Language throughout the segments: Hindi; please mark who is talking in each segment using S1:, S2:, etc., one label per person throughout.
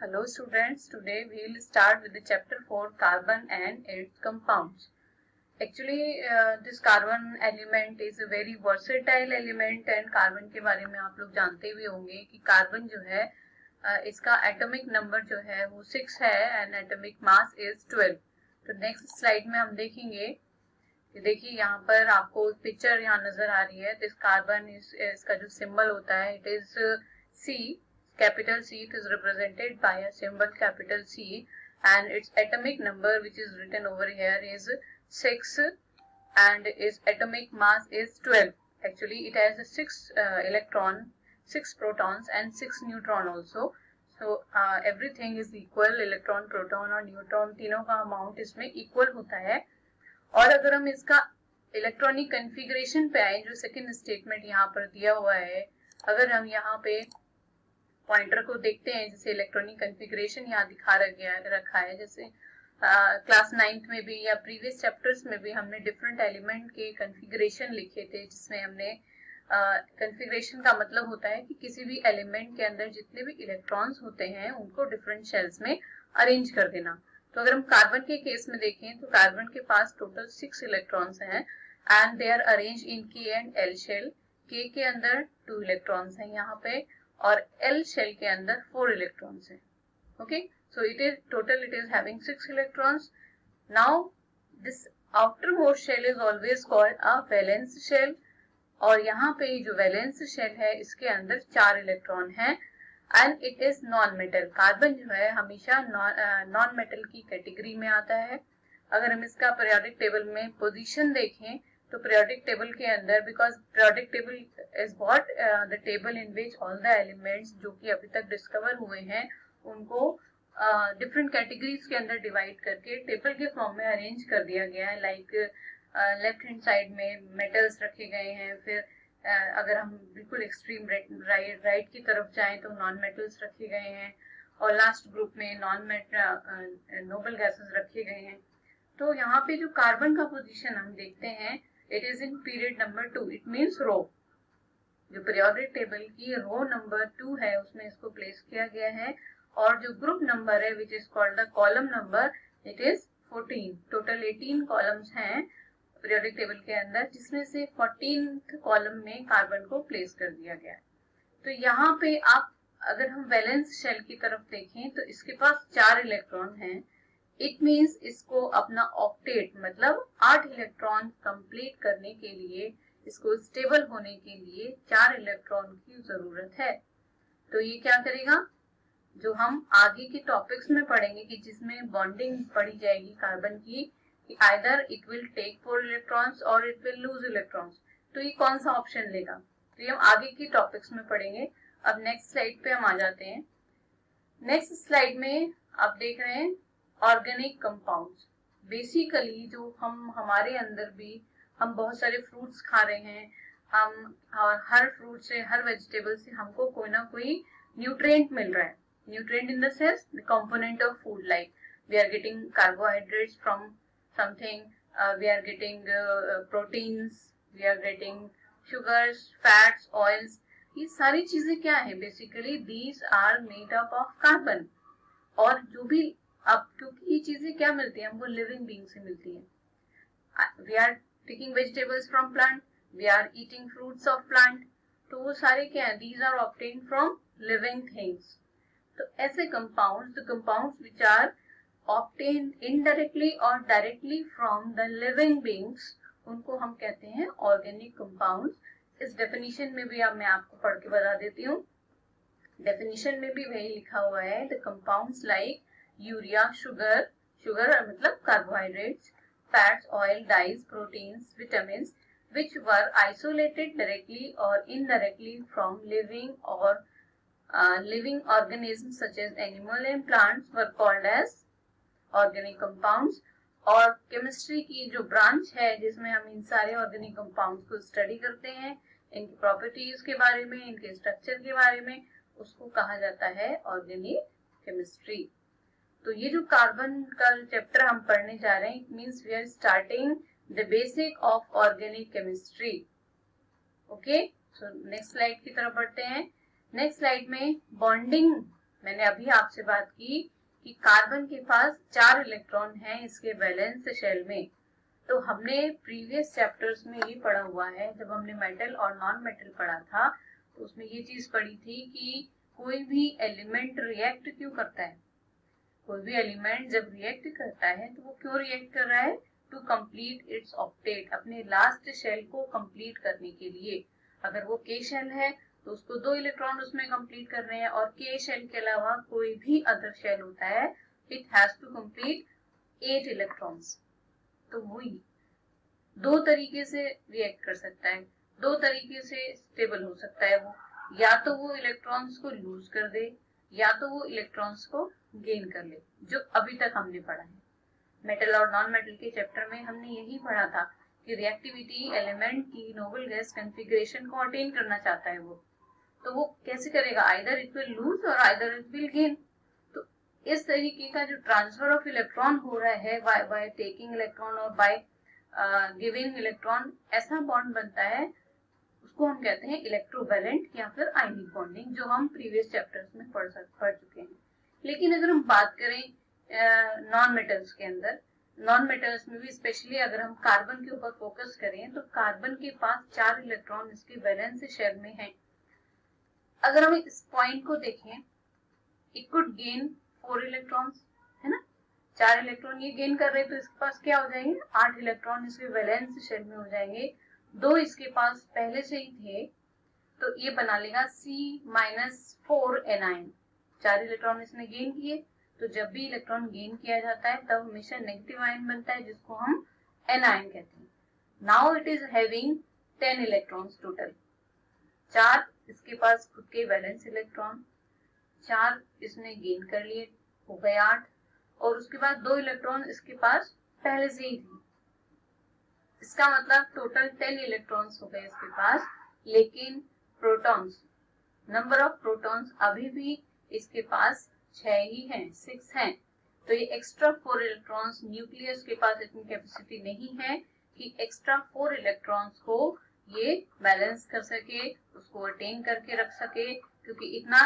S1: Hello students, today we will start with the chapter 4 carbon and its compounds. Actually this carbon element is a very versatile element and carbon के बारे में आप लोग जानते भी होंगे कि कार्बन जो है इसका एटॉमिक नंबर जो है वो 6 है एंड एटॉमिक मास इज 12. तो नेक्स्ट स्लाइड में हम देखेंगे कि देखिए यहाँ पर आपको पिक्चर यहाँ नजर आ रही है. दिस कार्बन इसका जो सिंबल होता है it is C. Capital C, it is represented by a symbol capital C, and its atomic number which is written over here is 6 and its atomic mass is 12. Actually it has 6 electron, 6 protons and 6 neutron also. So everything is equal, electron, proton और neutron तीनों का amount इसमें equal होता है. और अगर हम इसका इलेक्ट्रॉनिक कन्फिग्रेशन पे आए, जो सेकेंड स्टेटमेंट यहाँ पर दिया हुआ है, अगर हम यहाँ पे पॉइंटर को देखते हैं, जैसे इलेक्ट्रॉनिक कन्फिग्रेशन यहाँ दिखा रखा है, जैसे क्लास 9th में भी या प्रीवियस चैप्टर्स में भी हमने डिफरेंट एलिमेंट के कन्फिग्रेशन लिखे थे, जिसमें हमने कन्फिग्रेशन का मतलब होता है कि किसी भी एलिमेंट के अंदर जितने भी इलेक्ट्रॉन्स होते हैं उनको डिफरेंट शेल्स में अरेंज कर देना. तो अगर हम कार्बन के केस में देखें तो कार्बन के पास टोटल 6 इलेक्ट्रॉन्स हैं and they are arrange in K and L shell. के अंदर 2 इलेक्ट्रॉन्स हैं यहाँ पे और L शेल के अंदर 4 इलेक्ट्रॉन्स हैं. Okay, so it is total it is having 6 electrons. Now this outermost shell is always called a valence shell और यहाँ पे जो वैलेंस शेल है इसके अंदर 4 इलेक्ट्रॉन हैं and it is non metal. Carbon जो है हमेशा नॉन मेटल की कैटेगरी में आता है. अगर हम इसका पीरियोडिक टेबल में पोजीशन देखें तो पीरियोडिक टेबल के अंदर, because periodic table is what the table in which all the elements जो कि अभी तक डिस्कवर हुए हैं उनको डिफरेंट कैटेगरीज के अंदर डिवाइड करके टेबल के फॉर्म में अरेंज कर दिया गया है. लाइक लेफ्ट हैंड साइड में मेटल्स रखे गए हैं, फिर अगर हम बिल्कुल एक्सट्रीम राइट की तरफ जाएं तो नॉन मेटल्स रखे गए हैं और लास्ट ग्रुप में नोबल गैसेस रखे गए हैं. तो यहाँ पे जो कार्बन का पोजीशन हम देखते हैं it is in period number 2. It means row. जो पीरियोडिक टेबल की रो नंबर 2 है उसमें इसको प्लेस किया गया है और जो ग्रुप नंबर है which is called the column number it is 14. Total 18 columns हैं पीरियोडिक टेबल के अंदर, जिसमें से 14th कॉलम में कार्बन को प्लेस कर दिया गया है. तो यहाँ पे आप अगर हम वैलेंस शेल की तरफ देखें तो इसके पास 4 इलेक्ट्रॉन हैं. इट मीन्स इसको अपना ऑक्टेट मतलब 8 इलेक्ट्रॉन कंप्लीट करने के लिए, इसको स्टेबल होने के लिए 4 इलेक्ट्रॉन की जरूरत है. तो ये क्या करेगा, जो हम आगे के टॉपिक्स में पढ़ेंगे कि जिसमें बॉन्डिंग पढ़ी जाएगी कार्बन की, कि either it will take 4 electrons और इट विल लूज इलेक्ट्रॉन्स. तो ये कौन सा ऑप्शन लेगा, तो ये हम आगे के टॉपिक्स में पढ़ेंगे. अब नेक्स्ट स्लाइड पे हम आ जाते हैं. नेक्स्ट स्लाइड में आप देख रहे हैं ऑर्गेनिक कंपाउंड्स. बेसिकली जो हमारे अंदर भी हम बहुत सारे फ्रूट्स खा रहे हैं, हम और हर फ्रूट से, हर वेजिटेबल से हमको कोई ना कोई न्यूट्रिएंट मिल रहा है. Nutrient in the sense the component of food, like we are getting carbohydrates from something, we are getting proteins, we are getting sugars, fats, oils. ये सारी चीजें क्या है, basically these are made up of carbon. और जो भी अब क्योंकि ये चीजें क्या मिलती है हमको, लिविंग बीइंग से मिलती है. We are taking vegetables from plant, we are eating fruits of plant. तो वो सारे क्या है, these are obtained from living things. तो ऐसे compounds, the compounds which are obtained indirectly और directly from the living beings, उनको हम कहते हैं ऑर्गेनिक कंपाउंड्स. इस डेफिनेशन में भी अब मैं आपको पढ़ के बता देती हूँ. डेफिनेशन में भी वही लिखा हुआ है, the compounds like urea, sugar मतलब carbohydrates, fats, oil, dyes, proteins, vitamins which were isolated directly or indirectly from living organisms such as animal and plants were called as organic compounds. और केमिस्ट्री की जो ब्रांच है जिसमें हम इन सारे ऑर्गेनिक कंपाउंड्स को स्टडी करते हैं, इनकी प्रॉपर्टीज के बारे में, इनके स्ट्रक्चर के बारे में, उसको कहा जाता है ऑर्गेनिक केमिस्ट्री. तो ये जो कार्बन का चैप्टर हम पढ़ने जा रहे हैं, it means we are starting the basic of organic chemistry. Okay, so next slide की तरफ बढ़ते हैं. नेक्स्ट स्लाइड में बॉन्डिंग मैंने अभी आपसे बात की कि कार्बन के पास 4 इलेक्ट्रॉन हैं इसके वैलेंस शेल में। तो हमने प्रीवियस चैप्टर्स में ये पढ़ा हुआ है, जब हमने मेटल और नॉन मेटल पढ़ा था तो उसमें ये चीज पढ़ी थी कि कोई भी एलिमेंट रिएक्ट क्यों करता है। कोई भी एलिमेंट जब रिएक्ट करता है तो वो क्यों रिएक्ट कर रहा है, टू कंप्लीट इट्स ऑक्टेट, अपने लास्ट शेल को कंप्लीट करने के लिए। अगर वो के शेल है तो उसको 2 इलेक्ट्रॉन उसमें कंप्लीट कर रहे हैं, और के शेल के अलावा कोई भी अदर शेल होता है it has to complete 8 electrons. तो वही 2 तरीके से रिएक्ट कर सकता है, 2 तरीके से स्टेबल हो सकता है वो, या तो वो इलेक्ट्रॉन्स को लूज कर दे या तो वो इलेक्ट्रॉन्स को गेन कर ले, जो अभी तक हमने पढ़ा है। मेटल और नॉन मेटल के चैप्टर में हमने यही पढ़ा था कि रिएक्टिविटी एलिमेंट की नोबल गैस कॉन्फ़िगरेशन को अटेन करना चाहता है वो, तो वो कैसे करेगा, आइदर इट विल लूज और आइदर इट विल गेन। तो इस तरीके का जो ट्रांसफर ऑफ इलेक्ट्रॉन हो रहा है बाय टेकिंग इलेक्ट्रॉन और बाय गिविंग इलेक्ट्रॉन, ऐसा बॉन्ड बनता है, उसको हम कहते हैं इलेक्ट्रोवैलेंट या फिर आयनिक बॉन्डिंग, जो हम प्रीवियस चैप्टर्स में पढ़ चुके हैं। लेकिन अगर हम बात करें नॉन मेटल्स के अंदर, नॉन मेटल्स में भी स्पेशली अगर हम कार्बन के ऊपर फोकस करें तो कार्बन के पास 4 इलेक्ट्रॉन इसके वैलेंस शेल में हैं। अगर हम इस पॉइंट को देखें, इट कुड गेन 4 इलेक्ट्रॉन्स, है ना, 4 इलेक्ट्रॉन ये गेन कर रहे हैं, तो इसके पास क्या हो जाएंगे, 8 इलेक्ट्रॉन इसके वैलेंस शेल में हो जाएंगे। 2 इसके पास पहले से ही थे तो ये बना लेगा C-4 एनायन। 4 इलेक्ट्रॉन इसने गेन किए, तो जब भी इलेक्ट्रॉन गेन किया जाता है तब हमेशा नेगेटिव आयन बनता है, जिसको हम एनायन कहते हैं। Now it is having 10 electrons total. 4 इसके पास खुद के वैलेंस इलेक्ट्रॉन, 4 इसने गेन कर लिए, हो गए 8, और उसके बाद 2 इलेक्ट्रॉन इसके पास पहले से ही थे। इसका मतलब टोटल 10 इलेक्ट्रॉन्स हो गए इसके पास, लेकिन प्रोटॉन्स, नंबर ऑफ प्रोटॉन्स अभी भी इसके पास 6 ही हैं, 6 हैं। तो ये एक्स्ट्रा 4 इलेक्ट्रॉन्स, न्यूक्लियस के पास इतनी कैपेसिटी नहीं है कि एक्स्ट्रा 4 इलेक्ट्रॉन्स को ये बैलेंस कर सके, उसको अटेन करके रख सके, क्योंकि इतना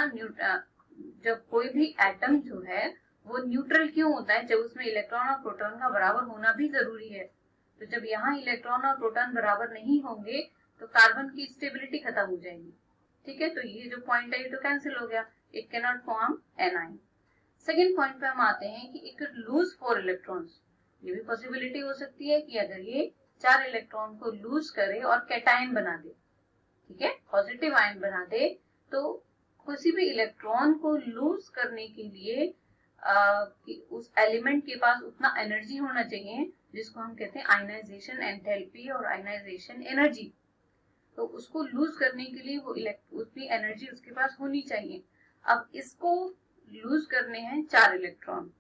S1: जब कोई भी एटम जो है वो न्यूट्रल क्यों होता है, जब उसमें इलेक्ट्रॉन और प्रोटॉन का बराबर होना भी जरूरी है। तो जब यहाँ इलेक्ट्रॉन और प्रोटॉन बराबर नहीं होंगे तो कार्बन की स्टेबिलिटी खत्म हो जाएगी। ठीक है, तो ये जो पॉइंट है ये तो कैंसिल हो गया, it can not form A9. Second point पे हम आते हैं कि इट कुड लूज 4 इलेक्ट्रॉन्स। ये भी पॉसिबिलिटी हो सकती है कि अगर ये 4 इलेक्ट्रॉन को लूज करे और कैटायन बना दे, ठीक है, पॉजिटिव आयन बना दे, तो किसी भी इलेक्ट्रॉन को लूज करने के लिए उस एलिमेंट के पास उतना एनर्जी होना चाहिए, जिसको हम कहते हैं आयनाइजेशन एंथैल्पी और आयनाइजेशन एनर्जी। तो उसको लूज करने के लिए वो उतनी एनर्जी उसके पास होनी चाहिए। अब इसको लूज करने हैं 4 इलेक्ट्रॉन,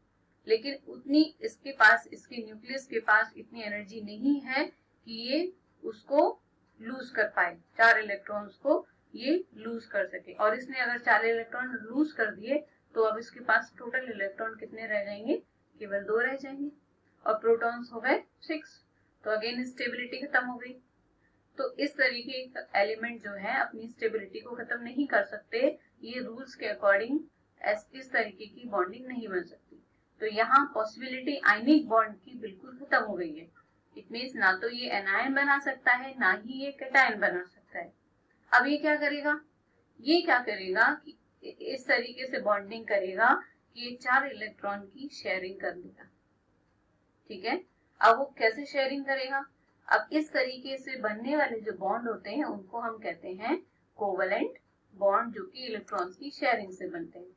S1: लेकिन उतनी इसके पास, इसके न्यूक्लियस के पास इतनी एनर्जी नहीं है कि ये उसको लूज कर पाए, 4 इलेक्ट्रॉन्स को ये लूज कर सके। और इसने अगर 4 इलेक्ट्रॉन लूज कर दिए तो अब इसके पास टोटल इलेक्ट्रॉन कितने रह जाएंगे, केवल 2 रह जाएंगे, और प्रोटॉन्स हो गए 6। तो अगेन स्टेबिलिटी खत्म हो गई। तो इस तरीके का एलिमेंट जो है अपनी स्टेबिलिटी को खत्म नहीं कर सकते, ये रूल्स के अकॉर्डिंग इस तरीके की बॉन्डिंग नहीं बन सकती। तो यहाँ पॉसिबिलिटी आयनिक बॉन्ड की बिल्कुल खत्म हो गई है। इट मीन्स ना तो ये एनायन बना सकता है, ना ही ये कैटायन बना सकता है। अब ये क्या करेगा, ये क्या करेगा कि इस तरीके से बॉन्डिंग करेगा कि ये 4 इलेक्ट्रॉन की शेयरिंग कर लेगा। ठीक है, अब वो कैसे शेयरिंग करेगा, अब इस तरीके से बनने वाले जो बॉन्ड होते हैं उनको हम कहते हैं कोवलेंट बॉन्ड, जो कि इलेक्ट्रॉन्स की शेयरिंग से बनते हैं।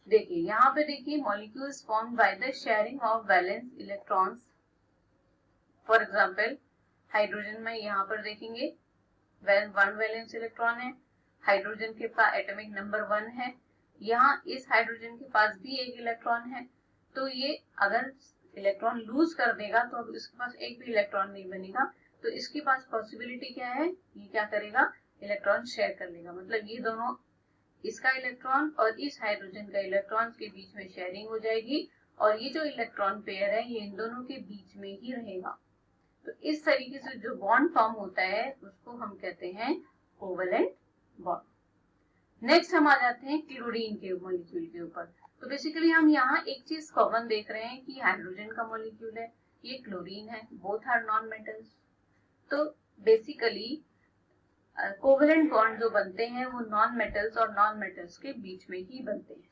S1: देखिए यहाँ पे देखिए, molecules formed by the sharing of valence electrons. For example hydrogen में यहाँ पर देखेंगे 1 वैलेंस इलेक्ट्रॉन है, हाइड्रोजन के पास एटॉमिक नंबर 1 है, यहाँ इस हाइड्रोजन के पास भी 1 इलेक्ट्रॉन है। तो ये अगर इलेक्ट्रॉन लूज कर देगा तो अब इसके पास एक भी इलेक्ट्रॉन नहीं बनेगा, तो इसके पास पॉसिबिलिटी क्या है, ये क्या करेगा, इलेक्ट्रॉन शेयर कर लेगा। मतलब ये दोनों, इसका इलेक्ट्रॉन और इस हाइड्रोजन का इलेक्ट्रॉन के बीच में शेयरिंग हो जाएगी, और ये जो इलेक्ट्रॉन पेयर है ये इन दोनों के बीच में ही रहेगा। तो इस तरीके से जो बॉन्ड फॉर्म होता है उसको हम कहते हैं कोवलेंट बॉन्ड। नेक्स्ट हम आ जाते हैं क्लोरीन के मॉलिक्यूल के ऊपर। तो बेसिकली हम यहाँ एक चीज कॉमन देख रहे हैं कि हाइड्रोजन का मॉलिक्यूल है, ये क्लोरीन है, बोथ आर नॉन मेटल्स। तो बेसिकली कोवेलेंट बॉन्ड जो बनते हैं वो नॉन मेटल्स और नॉन मेटल्स के बीच में ही बनते हैं,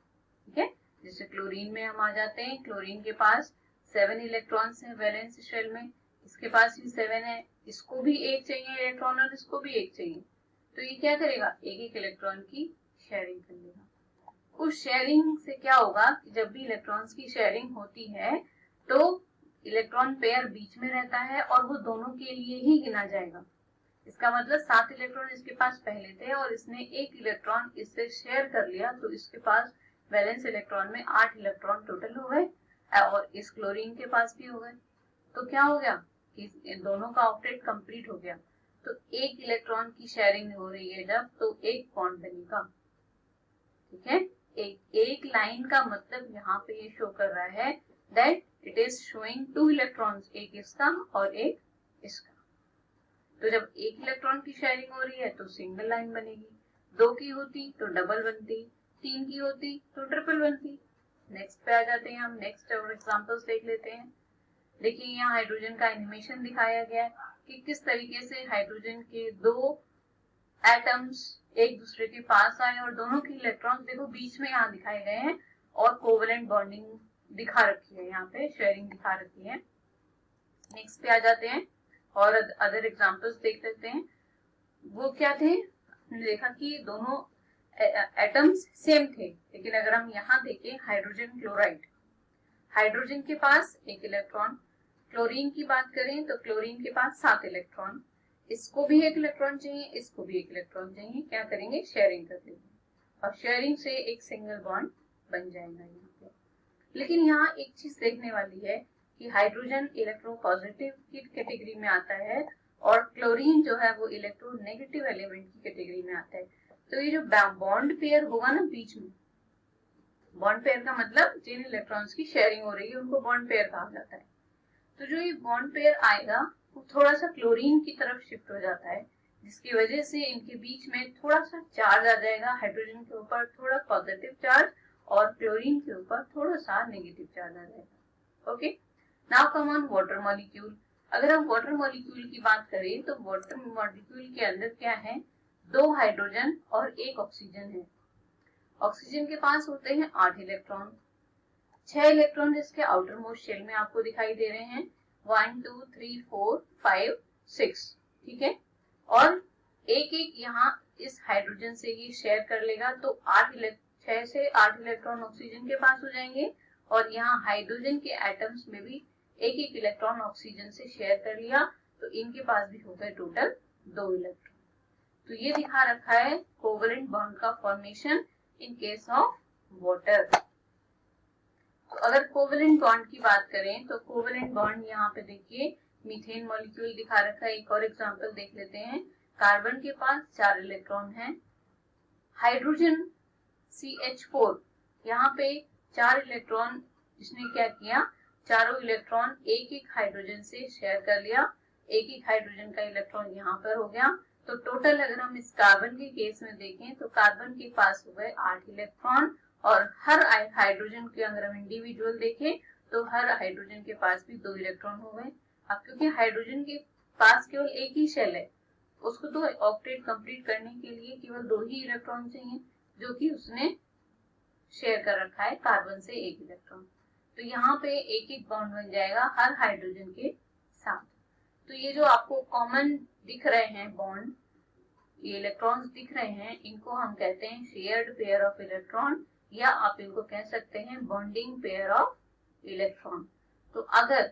S1: ठीक है। जैसे क्लोरीन में हम आ जाते हैं, क्लोरीन के पास 7 इलेक्ट्रॉन्स हैं वैलेंस शेल में, इसके पास भी 7 है, इसको भी एक चाहिए इलेक्ट्रॉन और इसको भी एक चाहिए। तो ये क्या करेगा, एक एक इलेक्ट्रॉन की शेयरिंग कर लेगा। उस शेयरिंग से क्या होगा कि जब भी इलेक्ट्रॉन्स की शेयरिंग होती है तो इलेक्ट्रॉन पेयर बीच में रहता है और वो दोनों के लिए ही गिना जाएगा। इसका मतलब 7 इलेक्ट्रॉन इसके पास पहले थे और इसने एक इलेक्ट्रॉन इससे शेयर कर लिया, तो इसके पास वैलेंस इलेक्ट्रॉन में 8 इलेक्ट्रॉन टोटल हो गए और इस क्लोरीन के पास भी हो गए। तो क्या हो गया कि इन दोनों का ऑक्टेट कंप्लीट हो गया। तो एक इलेक्ट्रॉन की शेयरिंग हो रही है जब, तो एक बॉन्ड बनेगा, ठीक है। एक लाइन का मतलब यहाँ पे ये शो कर रहा है that it is showing 2 electrons, एक इसका और एक इसका। तो जब एक इलेक्ट्रॉन की शेयरिंग हो रही है तो सिंगल लाइन बनेगी, 2 की होती तो डबल बनती, 3 की होती तो ट्रिपल बनती। नेक्स्ट पे आ जाते हैं हम, नेक्स्ट और एग्जांपल्स देख लेते हैं। देखिए यहाँ हाइड्रोजन का एनिमेशन दिखाया गया है कि किस तरीके से हाइड्रोजन के 2 एटम्स एक दूसरे के पास आए और दोनों के इलेक्ट्रॉन्स देखो बीच में यहाँ दिखाए गए हैं और कोवेलेंट बॉन्डिंग दिखा रखी है, यहाँ पे शेयरिंग दिखा रखी है। नेक्स्ट पे आ जाते हैं और अदर एग्जांपल्स देख लेते हैं। वो क्या थे, हमने देखा कि दोनों एटम्स सेम थे, लेकिन अगर हम यहाँ देखें हाइड्रोजन क्लोराइड, हाइड्रोजन के पास एक इलेक्ट्रॉन, क्लोरीन की बात करें तो क्लोरीन के पास 7 इलेक्ट्रॉन, इसको भी एक इलेक्ट्रॉन चाहिए, इसको भी एक इलेक्ट्रॉन चाहिए। क्या करेंगे, शेयरिंग कर लेंगे और शेयरिंग से एक सिंगल बॉन्ड बन जाएगा यहाँ पे। लेकिन यहाँ एक चीज देखने वाली है कि हाइड्रोजन इलेक्ट्रोपॉजिटिव की कैटेगरी में आता है और क्लोरीन जो है वो इलेक्ट्रोनेगेटिव एलिमेंट की कैटेगरी में आता है। तो ये जो बॉन्ड पेयर होगा ना बीच में, बॉन्ड पेयर का मतलब जिन इलेक्ट्रॉन्स की शेयरिंग हो रही है उनको बॉन्ड पेयर कहा जाता है। तो जो ये बॉन्ड पेयर आएगा वो थोड़ा सा क्लोरीन की तरफ शिफ्ट हो जाता है, जिसकी वजह से इनके बीच में थोड़ा सा चार्ज आ जाएगा, हाइड्रोजन के ऊपर थोड़ा पॉजिटिव चार्ज और क्लोरीन के ऊपर थोड़ा सा नेगेटिव चार्ज आ जाएगा। Okay, now come on water molecule. अगर हम वाटर मॉलिक्यूल की बात करें तो वाटर मॉलिक्यूल के अंदर क्या है, 2 हाइड्रोजन और 1 ऑक्सीजन है। ऑक्सीजन के पास होते हैं 8 इलेक्ट्रॉन, 6 इलेक्ट्रॉन जिसके आउटर मोस्ट शेल में आपको दिखाई दे रहे हैं, 1 2 3 4 5 6, ठीक है। और एक एक यहाँ इस हाइड्रोजन से ये शेयर कर लेगा, तो 6 से 8 इलेक्ट्रॉन ऑक्सीजन के पास हो जाएंगे और यहाँ हाइड्रोजन के एटम्स में भी एक एक इलेक्ट्रॉन ऑक्सीजन से शेयर कर लिया, तो इनके पास भी हो गए टोटल 2 इलेक्ट्रॉन। तो ये दिखा रखा है कोवेलेंट बॉन्ड का formation in case of water. तो अगर कोवेलेंट बॉन्ड की बात करें तो कोवेलेंट बॉन्ड यहाँ पे देखिए मीथेन मॉलिक्यूल दिखा रखा है। एक और एग्जांपल देख लेते हैं। कार्बन के पास 4 इलेक्ट्रॉन हैं, हाइड्रोजन CH4 यहाँ पे 4 इलेक्ट्रॉन, इसने क्या किया, चारों इलेक्ट्रॉन एक एक हाइड्रोजन से शेयर कर लिया, एक एक हाइड्रोजन का इलेक्ट्रॉन यहाँ पर हो गया। तो टोटल अगर हम इस कार्बन के केस में देखें तो कार्बन के पास हो गए 8 इलेक्ट्रॉन और हर हाइड्रोजन के अगर हम इंडिविजुअल देखें तो हर हाइड्रोजन के पास भी 2 इलेक्ट्रॉन हो गए। अब क्योंकि हाइड्रोजन के पास केवल एक ही शेल है, उसको तो ऑक्टेट कंप्लीट करने के लिए केवल 2 ही इलेक्ट्रॉन चाहिए, जो कि उसने शेयर कर रखा है कार्बन से 1 इलेक्ट्रॉन। तो यहाँ पे एक एक बॉन्ड बन जाएगा हर हाइड्रोजन के साथ। तो ये जो आपको कॉमन दिख रहे हैं बॉन्ड, ये इलेक्ट्रॉन्स दिख रहे हैं, इनको हम कहते हैं शेयर्ड पेयर ऑफ इलेक्ट्रॉन, या आप इनको कह सकते हैं बॉन्डिंग पेयर ऑफ इलेक्ट्रॉन। तो अगर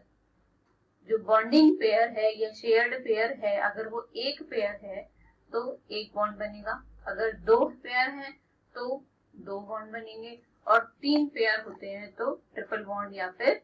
S1: जो बॉन्डिंग पेयर है या शेयर्ड पेयर है, अगर वो एक पेयर है तो एक बॉन्ड बनेगा, अगर 2 पेयर है तो 2 बॉन्ड बनेंगे, और 3 पेयर होते हैं तो ट्रिपल बॉन्ड या फिर